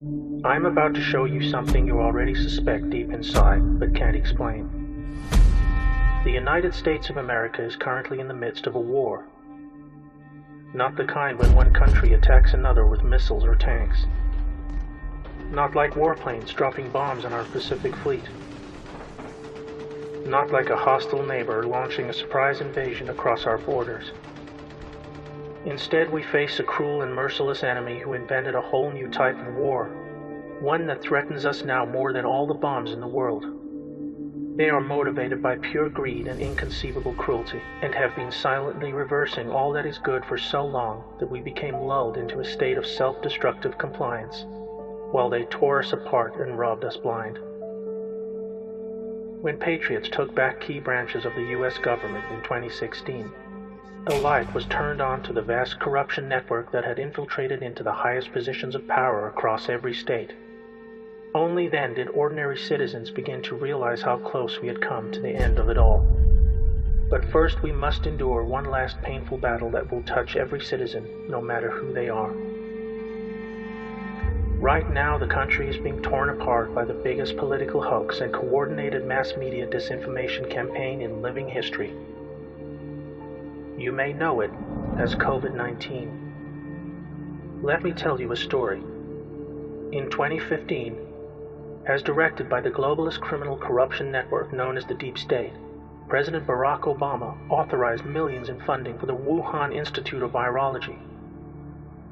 I'm about to show you something you already suspect deep inside, but can't explain. The United States of America is currently in the midst of a war. Not the kind when one country attacks another with missiles or tanks. Not like warplanes dropping bombs on our Pacific Fleet. Not like a hostile neighbor launching a surprise invasion across our borders. Instead, we face a cruel and merciless enemy who invented a whole new type of war, one that threatens us now more than all the bombs in the world. They are motivated by pure greed and inconceivable cruelty, and have been silently reversing all that is good for so long that we became lulled into a state of self-destructive compliance, while they tore us apart and robbed us blind. When patriots took back key branches of the U.S. government in 2016, the light was turned on to the vast corruption network that had infiltrated into the highest positions of power across every state. Only then did ordinary citizens begin to realize how close we had come to the end of it all. But first we must endure one last painful battle that will touch every citizen, no matter who they are. Right now, the country is being torn apart by the biggest political hoax and coordinated mass media disinformation campaign in living history. You may know it as COVID-19. Let me tell you a story. In 2015, as directed by the globalist criminal corruption network known as the Deep State, President Barack Obama authorized millions in funding for the Wuhan Institute of Virology,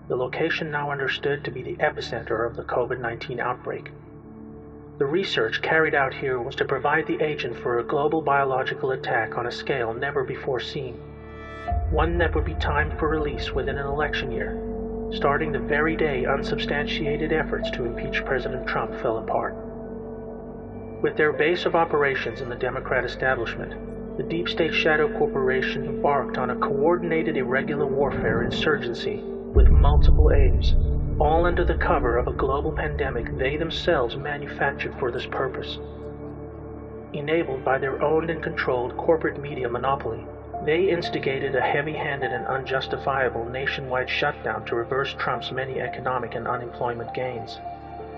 the location now understood to be the epicenter of the COVID-19 outbreak. The research carried out here was to provide the agent for a global biological attack on a scale never before seen, one that would be timed for release within an election year, starting the very day unsubstantiated efforts to impeach President Trump fell apart. With their base of operations in the Democrat establishment, the Deep State Shadow Corporation embarked on a coordinated irregular warfare insurgency with multiple aims, all under the cover of a global pandemic they themselves manufactured for this purpose. Enabled by their owned and controlled corporate media monopoly, they instigated a heavy-handed and unjustifiable nationwide shutdown to reverse Trump's many economic and unemployment gains,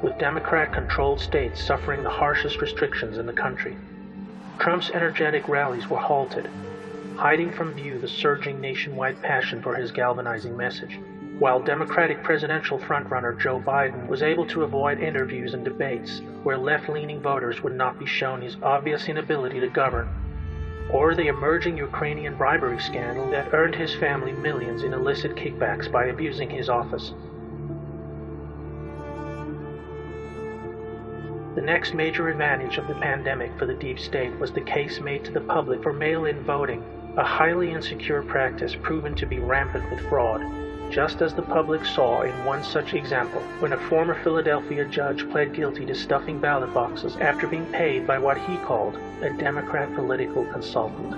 with Democrat-controlled states suffering the harshest restrictions in the country. Trump's energetic rallies were halted, hiding from view the surging nationwide passion for his galvanizing message, while Democratic presidential frontrunner Joe Biden was able to avoid interviews and debates where left-leaning voters would not be shown his obvious inability to govern, or the emerging Ukrainian bribery scandal that earned his family millions in illicit kickbacks by abusing his office. The next major advantage of the pandemic for the Deep State was the case made to the public for mail-in voting, a highly insecure practice proven to be rampant with fraud, just as the public saw in one such example when a former Philadelphia judge pled guilty to stuffing ballot boxes after being paid by what he called a Democrat political consultant.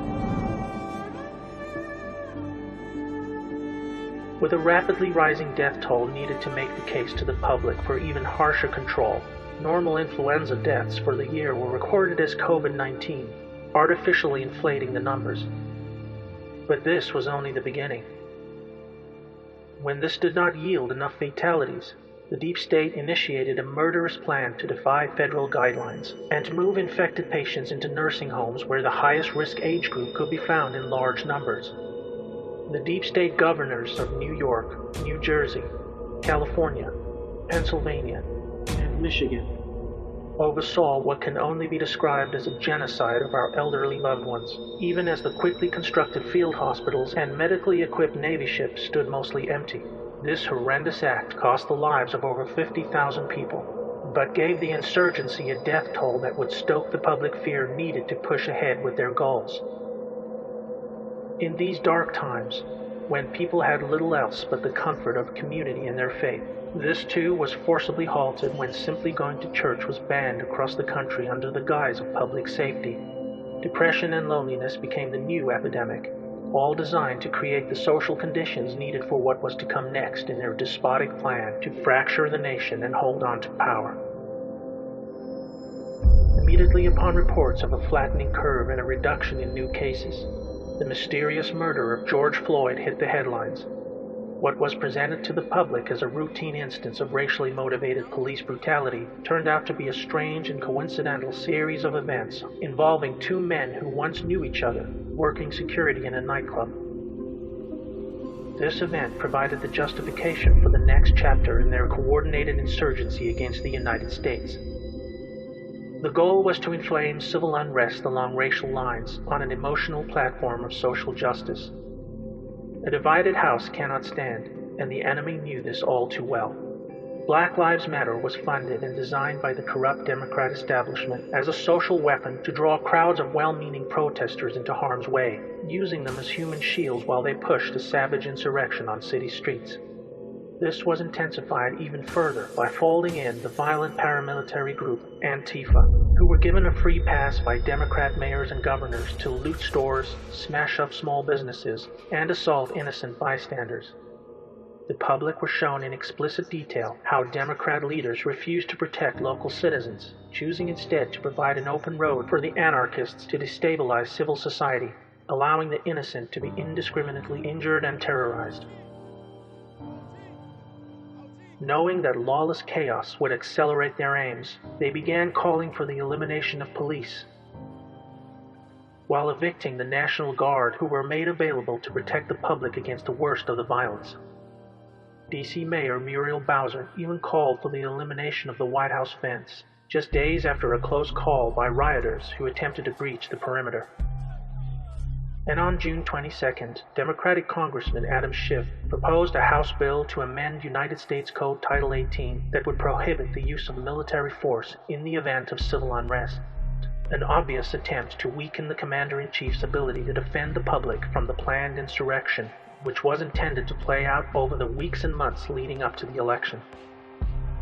With a rapidly rising death toll needed to make the case to the public for even harsher control, normal influenza deaths for the year were recorded as COVID-19, artificially inflating the numbers. But this was only the beginning. When this did not yield enough fatalities, the Deep State initiated a murderous plan to defy federal guidelines and to move infected patients into nursing homes where the highest risk age group could be found in large numbers. The Deep State governors of New York, New Jersey, California, Pennsylvania, and Michigan oversaw what can only be described as a genocide of our elderly loved ones, even as the quickly constructed field hospitals and medically equipped Navy ships stood mostly empty. This horrendous act cost the lives of over 50,000 people, but gave the insurgency a death toll that would stoke the public fear needed to push ahead with their goals. In these dark times, when people had little else but the comfort of community in their faith, this too was forcibly halted when simply going to church was banned across the country under the guise of public safety. Depression and loneliness became the new epidemic, all designed to create the social conditions needed for what was to come next in their despotic plan to fracture the nation and hold on to power. Immediately upon reports of a flattening curve and a reduction in new cases, the mysterious murder of George Floyd hit the headlines. What was presented to the public as a routine instance of racially motivated police brutality turned out to be a strange and coincidental series of events involving two men who once knew each other, working security in a nightclub. This event provided the justification for the next chapter in their coordinated insurgency against the United States. The goal was to inflame civil unrest along racial lines on an emotional platform of social justice. A divided house cannot stand, and the enemy knew this all too well. Black Lives Matter was funded and designed by the corrupt Democrat establishment as a social weapon to draw crowds of well-meaning protesters into harm's way, using them as human shields while they pushed a savage insurrection on city streets. This was intensified even further by folding in the violent paramilitary group Antifa, who were given a free pass by Democrat mayors and governors to loot stores, smash up small businesses, and assault innocent bystanders. The public was shown in explicit detail how Democrat leaders refused to protect local citizens, choosing instead to provide an open road for the anarchists to destabilize civil society, allowing the innocent to be indiscriminately injured and terrorized. Knowing that lawless chaos would accelerate their aims, they began calling for the elimination of police, while evicting the National Guard who were made available to protect the public against the worst of the violence. D.C. Mayor Muriel Bowser even called for the elimination of the White House fence, just days after a close call by rioters who attempted to breach the perimeter. And on June 22nd, Democratic Congressman Adam Schiff proposed a House bill to amend United States Code Title 18 that would prohibit the use of military force in the event of civil unrest, an obvious attempt to weaken the Commander-in-Chief's ability to defend the public from the planned insurrection, which was intended to play out over the weeks and months leading up to the election.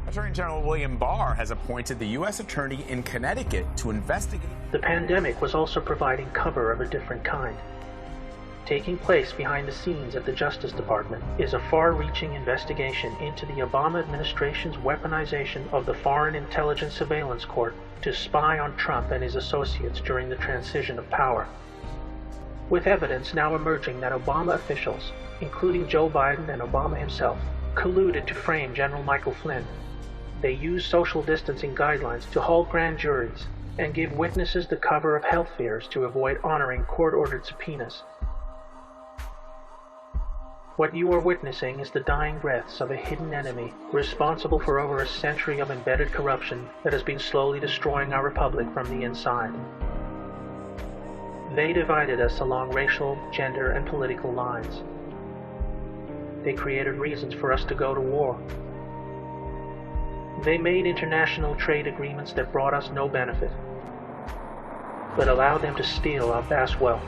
Attorney General William Barr has appointed the U.S. Attorney in Connecticut to investigate. The pandemic was also providing cover of a different kind. Taking place behind the scenes at the Justice Department is a far-reaching investigation into the Obama administration's weaponization of the Foreign Intelligence Surveillance Court to spy on Trump and his associates during the transition of power. With evidence now emerging that Obama officials, including Joe Biden and Obama himself, colluded to frame General Michael Flynn, they used social distancing guidelines to hold grand juries and give witnesses the cover of health fears to avoid honoring court-ordered subpoenas. What you are witnessing is the dying breaths of a hidden enemy responsible for over a century of embedded corruption that has been slowly destroying our republic from the inside. They divided us along racial, gender, and political lines. They created reasons for us to go to war. They made international trade agreements that brought us no benefit, but allowed them to steal our vast wealth,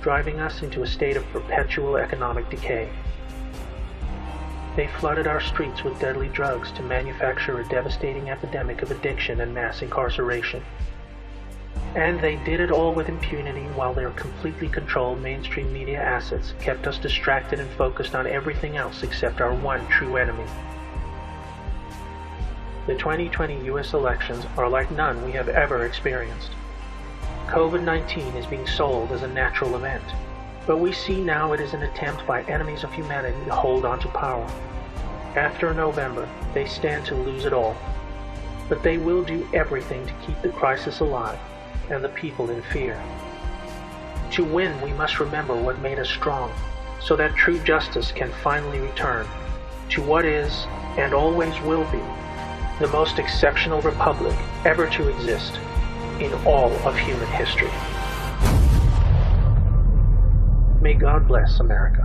driving us into a state of perpetual economic decay. They flooded our streets with deadly drugs to manufacture a devastating epidemic of addiction and mass incarceration. And they did it all with impunity while their completely controlled mainstream media assets kept us distracted and focused on everything else except our one true enemy. The 2020 U.S. elections are like none we have ever experienced. COVID-19 is being sold as a natural event, but we see now it is an attempt by enemies of humanity to hold on to power. After November, they stand to lose it all, but they will do everything to keep the crisis alive and the people in fear. To win, we must remember what made us strong, so that true justice can finally return to what is, and always will be, the most exceptional republic ever to exist in all of human history. May God bless America.